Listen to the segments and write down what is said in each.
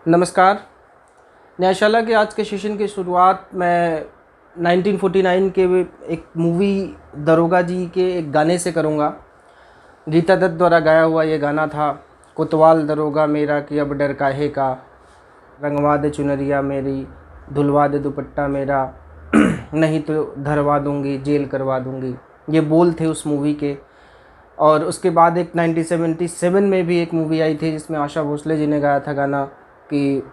नमस्कार। न्यायशाला के आज के सेशन की शुरुआत मैं 1949 के एक मूवी दरोगा जी के एक गाने से करूँगा। गीता दत्त द्वारा गाया हुआ ये गाना था। कोतवाल दरोगा मेरा कि अब डर काहे का, रंगवा दे चुनरिया मेरी, धुलवा दे दुपट्टा मेरा, नहीं तो धरवा दूँगी, जेल करवा दूँगी। ये बोल थे उस मूवी के। और उसके बाद एक 1977 में भी एक मूवी आई थी जिसमें आशा भोसले जी ने गाया था गाना कि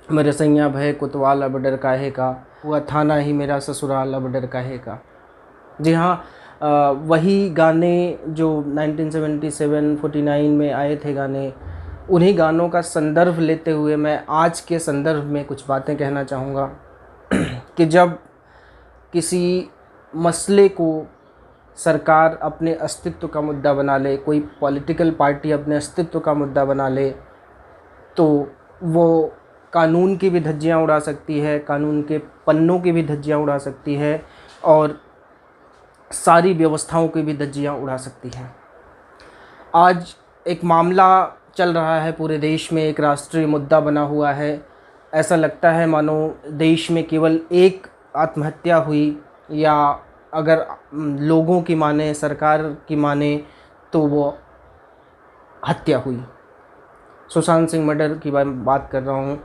मेरे सैया भय कोतवाल अब डर काहे का, हुआ थाना ही मेरा ससुराल अब डर काहे का। जी हाँ, वही गाने जो 1977-49 में आए थे गाने, उन्हीं गानों का संदर्भ लेते हुए मैं आज के संदर्भ में कुछ बातें कहना चाहूँगा कि जब किसी मसले को सरकार अपने अस्तित्व का मुद्दा बना ले, कोई पॉलिटिकल पार्टी अपने अस्तित्व का मुद्दा बना ले, तो वो कानून की भी धज्जियाँ उड़ा सकती है, कानून के पन्नों की भी धज्जियाँ उड़ा सकती है और सारी व्यवस्थाओं की भी धज्जियाँ उड़ा सकती है। आज एक मामला चल रहा है पूरे देश में, एक राष्ट्रीय मुद्दा बना हुआ है। ऐसा लगता है मानो देश में केवल एक आत्महत्या हुई, या अगर लोगों की माने, सरकार की माने, तो वो हत्या हुई। सुशांत सिंह मर्डर की बात कर रहा हूँ।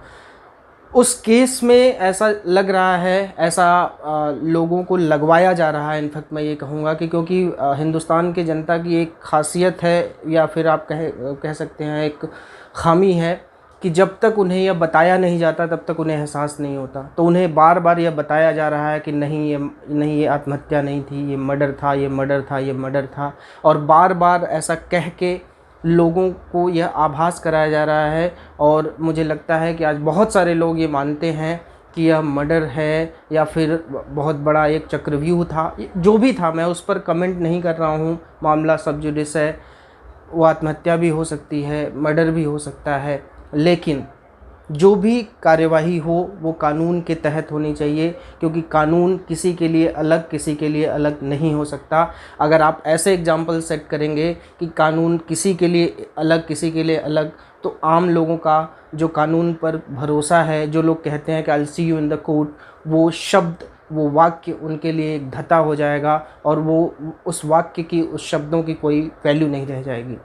उस केस में ऐसा लग रहा है, ऐसा लोगों को लगवाया जा रहा है। इनफैक्ट मैं ये कहूँगा कि क्योंकि हिंदुस्तान की जनता की एक खासियत है, या फिर आप कह सकते हैं एक खामी है, कि जब तक उन्हें यह बताया नहीं जाता तब तक उन्हें एहसास नहीं होता। तो उन्हें बार बार यह बताया जा रहा है कि नहीं ये आत्महत्या नहीं थी, ये मर्डर था, ये मर्डर था, ये मर्डर था। और बार बार ऐसा कह के लोगों को यह आभास कराया जा रहा है। और मुझे लगता है कि आज बहुत सारे लोग ये मानते हैं कि यह मर्डर है, या फिर बहुत बड़ा एक चक्रव्यूह था। जो भी था, मैं उस पर कमेंट नहीं कर रहा हूँ। मामला सब जुडिस है, वो आत्महत्या भी हो सकती है, मर्डर भी हो सकता है, लेकिन जो भी कार्यवाही हो वो कानून के तहत होनी चाहिए, क्योंकि कानून किसी के लिए अलग, किसी के लिए अलग नहीं हो सकता। अगर आप ऐसे एग्जाम्पल सेट करेंगे कि कानून किसी के लिए अलग, किसी के लिए अलग, तो आम लोगों का जो कानून पर भरोसा है, जो लोग कहते हैं कि आई सी यू इन द कोर्ट, वो शब्द, वो वाक्य उनके लिए एक धता हो जाएगा और वो उस वाक्य की, उस शब्दों की कोई वैल्यू नहीं रह जाएगी।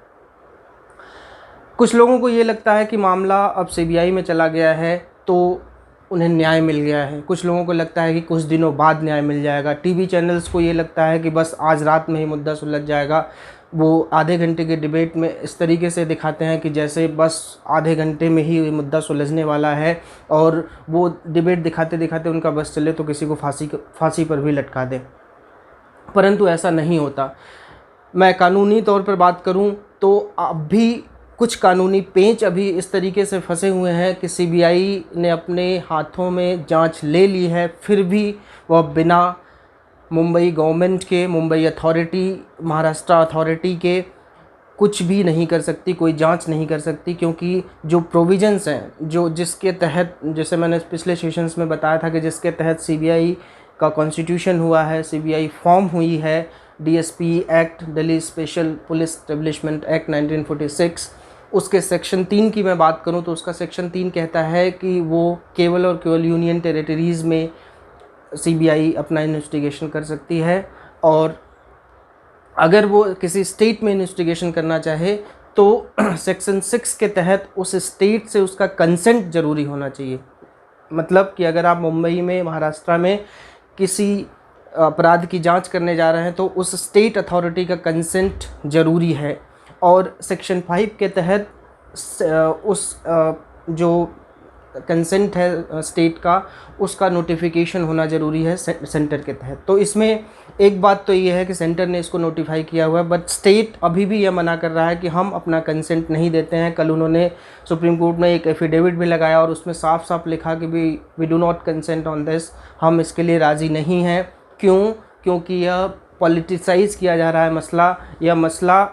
कुछ लोगों को ये लगता है कि मामला अब सीबीआई में चला गया है तो उन्हें न्याय मिल गया है। कुछ लोगों को लगता है कि कुछ दिनों बाद न्याय मिल जाएगा। टीवी चैनल्स को ये लगता है कि बस आज रात में ही मुद्दा सुलझ जाएगा। वो आधे घंटे के डिबेट में इस तरीके से दिखाते हैं कि जैसे बस आधे घंटे में ही मुद्दा सुलझने वाला है, और वो डिबेट दिखाते दिखाते उनका बस चले तो किसी को फांसी पर भी लटका दें। परंतु ऐसा नहीं होता। मैं कानूनी तौर पर बात करूं तो अब भी कुछ कानूनी पेंच अभी इस तरीके से फंसे हुए हैं कि सीबीआई ने अपने हाथों में जांच ले ली है, फिर भी वह बिना मुंबई गवर्नमेंट के, मुंबई अथॉरिटी, महाराष्ट्र अथॉरिटी के कुछ भी नहीं कर सकती, कोई जांच नहीं कर सकती। क्योंकि जो प्रोविजंस हैं, जिसके तहत, जैसे मैंने पिछले सेशंस में बताया था कि जिसके तहत सीबीआई का कॉन्स्टिट्यूशन हुआ है, सीबीआई फॉर्म हुई है, DSP act, Delhi special police establishment act 1946, उसके सेक्शन 3 की मैं बात करूं तो उसका सेक्शन 3 कहता है कि वो केवल और केवल यूनियन टेरिटरीज़ में सीबीआई अपना इन्वेस्टिगेशन कर सकती है। और अगर वो किसी स्टेट में इन्वेस्टिगेशन करना चाहे तो सेक्शन 6 के तहत उस स्टेट से उसका कंसेंट ज़रूरी होना चाहिए। मतलब कि अगर आप मुंबई में, महाराष्ट्र में किसी अपराध की जांच करने जा रहे हैं तो उस स्टेट अथॉरिटी का कंसेंट ज़रूरी है। और सेक्शन 5 के तहत उस जो कंसेंट है स्टेट का, उसका नोटिफिकेशन होना ज़रूरी है सेंटर के तहत। तो इसमें एक बात तो ये है कि सेंटर ने इसको नोटिफाई किया हुआ है, बट स्टेट अभी भी यह मना कर रहा है कि हम अपना कंसेंट नहीं देते हैं। कल उन्होंने सुप्रीम कोर्ट में एक एफिडेविट भी लगाया और उसमें साफ साफ लिखा कि we do not consent on this, हम इसके लिए राज़ी नहीं हैं। क्यों? क्योंकि यह पॉलिटिसाइज़ किया जा रहा है मसला। यह मसला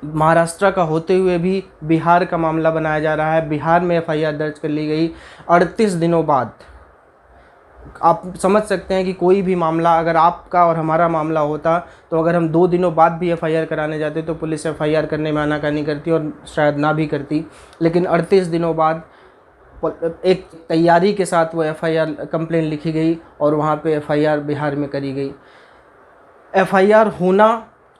महाराष्ट्र का होते हुए भी बिहार का मामला बनाया जा रहा है। बिहार में एफआईआर दर्ज कर ली गई 38 दिनों बाद। आप समझ सकते हैं कि कोई भी मामला अगर आपका और हमारा मामला होता तो अगर हम 2 दिनों बाद भी एफआईआर कराने जाते तो पुलिस एफआईआर करने में आनाकानी करती और शायद ना भी करती, लेकिन 38 दिनों बाद एक तैयारी के साथ वो एफआईआर कंप्लेंट लिखी गई और वहाँ पे एफआईआर बिहार में करी गई। एफआईआर होना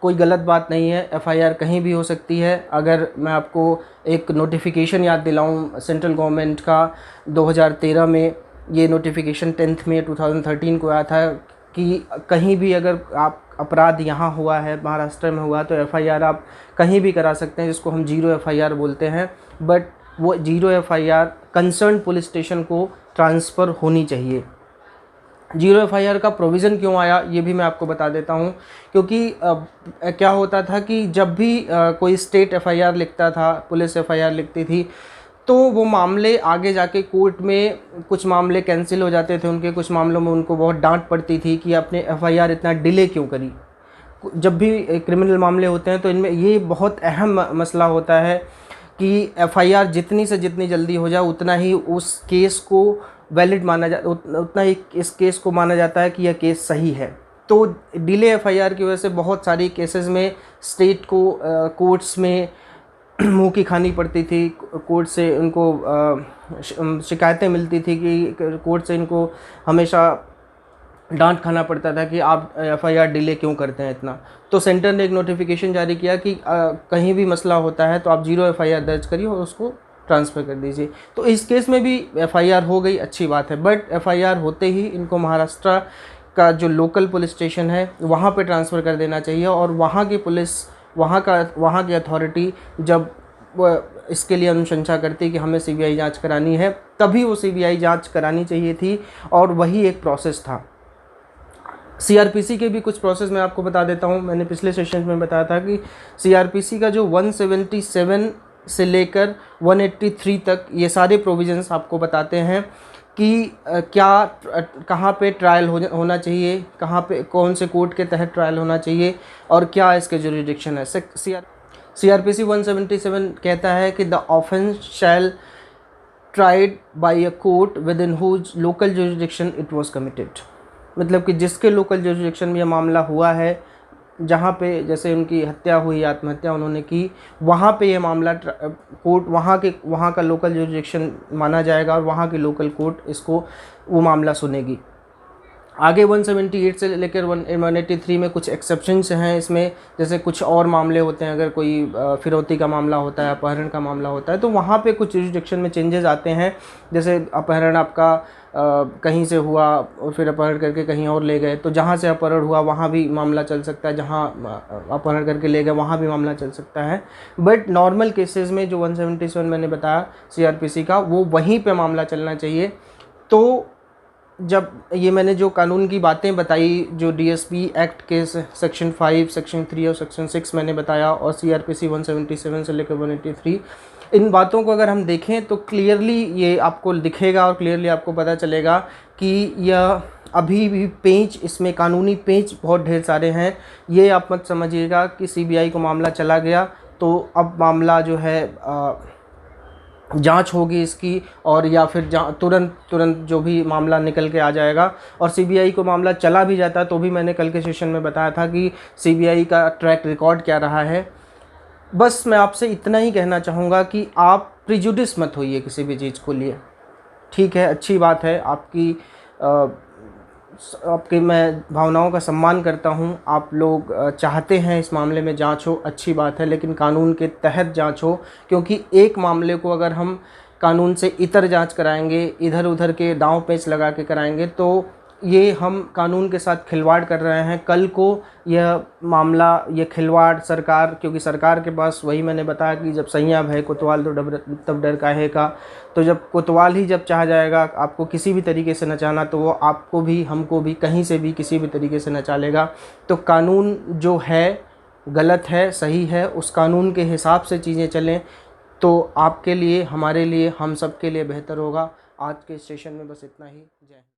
कोई गलत बात नहीं है, एफआईआर कहीं भी हो सकती है। अगर मैं आपको एक नोटिफिकेशन याद दिलाऊं सेंट्रल गवर्नमेंट का 2013 में, ये नोटिफिकेशन 10 मई 2013 को आया था कि कहीं भी अगर आप अपराध यहाँ हुआ है, महाराष्ट्र में हुआ, तो एफआईआर आप कहीं भी करा सकते हैं, जिसको हम 0 एफआईआर बोलते हैं। बट वो 0 एफआईआर कंसर्न पुलिस स्टेशन को ट्रांसफ़र होनी चाहिए। 0 एफआईआर का प्रोविज़न क्यों आया ये भी मैं आपको बता देता हूँ, क्योंकि क्या होता था कि जब भी कोई स्टेट एफआईआर लिखता था, पुलिस एफआईआर लिखती थी, तो वो मामले आगे जाके कोर्ट में कुछ मामले कैंसिल हो जाते थे उनके, कुछ मामलों में उनको बहुत डांट पड़ती थी कि आपने एफआईआर इतना डिले क्यों करी। जब भी क्रिमिनल मामले होते हैं तो इनमें ये बहुत अहम मसला होता है कि एफआईआर जितनी से जितनी जल्दी हो जाए उतना ही उस केस को वैलिड माना जा उतना ही इस केस को माना जाता है कि यह केस सही है। तो डिले एफआईआर की वजह से बहुत सारी केसेस में स्टेट को कोर्ट्स में मुंह की खानी पड़ती थी, कोर्ट से उनको शिकायतें मिलती थी कि कोर्ट से इनको हमेशा डांट खाना पड़ता था कि आप एफआईआर डिले क्यों करते हैं इतना। तो सेंटर ने एक नोटिफिकेशन जारी किया कि कहीं भी मसला होता है तो आप 0 एफआईआर दर्ज करिए और उसको ट्रांसफ़र कर दीजिए। तो इस केस में भी एफआईआर हो गई, अच्छी बात है। बट एफआईआर होते ही इनको महाराष्ट्र का जो लोकल पुलिस स्टेशन है वहाँ पे ट्रांसफ़र कर देना चाहिए और वहाँ की पुलिस, वहाँ की अथॉरिटी जब इसके लिए अनुशंसा करती कि हमें सीबीआई जांच करानी है, तभी वो सीबीआई जांच करानी चाहिए थी और वही एक प्रोसेस था। सीआरपीसी के भी कुछ प्रोसेस मैं आपको बता देता हूँ। मैंने पिछले सेशन में बताया था कि सीआरपीसी का जो 177 से लेकर 183 तक ये सारे प्रोविजंस आपको बताते हैं कि कहाँ पे ट्रायल होना चाहिए, कहाँ पे कौन से कोर्ट के तहत ट्रायल होना चाहिए और क्या इसके जुरिडिक्शन है। सीआरपीसी 177 कहता है कि the offence shall tried by a court within whose local jurisdiction it was committed. मतलब कि जिसके लोकल जुरिडिक्शन में यह मामला हुआ है, जहाँ पे जैसे उनकी हत्या हुई, आत्महत्या उन्होंने की, वहाँ पे ये मामला कोर्ट वहाँ का लोकल जुरिडिक्शन माना जाएगा और वहाँ की लोकल कोर्ट इसको वो मामला सुनेगी। आगे 178 से लेकर 183 में कुछ एक्सेप्शंस हैं इसमें, जैसे कुछ और मामले होते हैं, अगर कोई फिरौती का मामला होता है, अपहरण का मामला होता है, तो वहाँ पे कुछ जुरिडिक्शन में चेंजेस आते हैं। जैसे अपहरण आपका कहीं से हुआ और फिर अपहरण करके कहीं और ले गए, तो जहाँ से अपहरण हुआ वहाँ भी मामला चल सकता है, जहाँ अपहरण करके ले गए वहाँ भी मामला चल सकता है। बट नॉर्मल केसेस में जो 177 मैंने बताया सीआरपीसी का, वो वहीं पे मामला चलना चाहिए। तो जब ये मैंने जो कानून की बातें बताई, जो डीएसपी एक्ट के सेक्शन 5, सेक्शन 3 और सेक्शन 6 मैंने बताया, और सीआरपीसी 177 से लेकर 183, इन बातों को अगर हम देखें तो क्लियरली ये आपको दिखेगा और क्लियरली आपको पता चलेगा कि यह अभी भी पेंच, इसमें कानूनी पेंच बहुत ढेर सारे हैं। ये आप मत समझिएगा कि सीबीआई को मामला चला गया तो अब मामला जो है जांच होगी इसकी, और या फिर तुरंत जो भी मामला निकल के आ जाएगा। और सीबीआई को मामला चला भी जाता तो भी मैंने कल के सेशन में बताया था कि सीबीआई का ट्रैक रिकॉर्ड क्या रहा है। बस मैं आपसे इतना ही कहना चाहूँगा कि आप प्रिजुडिस मत होइए किसी भी चीज़ को लिए। ठीक है, अच्छी बात है, आपकी मैं भावनाओं का सम्मान करता हूं। आप लोग चाहते हैं इस मामले में जांच हो, अच्छी बात है, लेकिन कानून के तहत जांच हो, क्योंकि एक मामले को अगर हम कानून से इतर जांच कराएंगे, इधर उधर के दांव पेच लगा के कराएंगे, तो ये हम कानून के साथ खिलवाड़ कर रहे हैं। कल को यह मामला, ये खिलवाड़ सरकार, क्योंकि सरकार के पास, वही मैंने बताया कि जब सैया भय कोतवाल तो तब डर काहे का। तो जब कोतवाल ही जब चाह जाएगा आपको किसी भी तरीके से नचाना, तो वो आपको भी, हमको भी, कहीं से भी किसी भी तरीके से नचा लेगा। तो कानून जो है गलत है, सही है, उस कानून के हिसाब से चीज़ें चलें तो आपके लिए, हमारे लिए, हम सब के लिए बेहतर होगा। आज के सेशन में बस इतना ही। जय।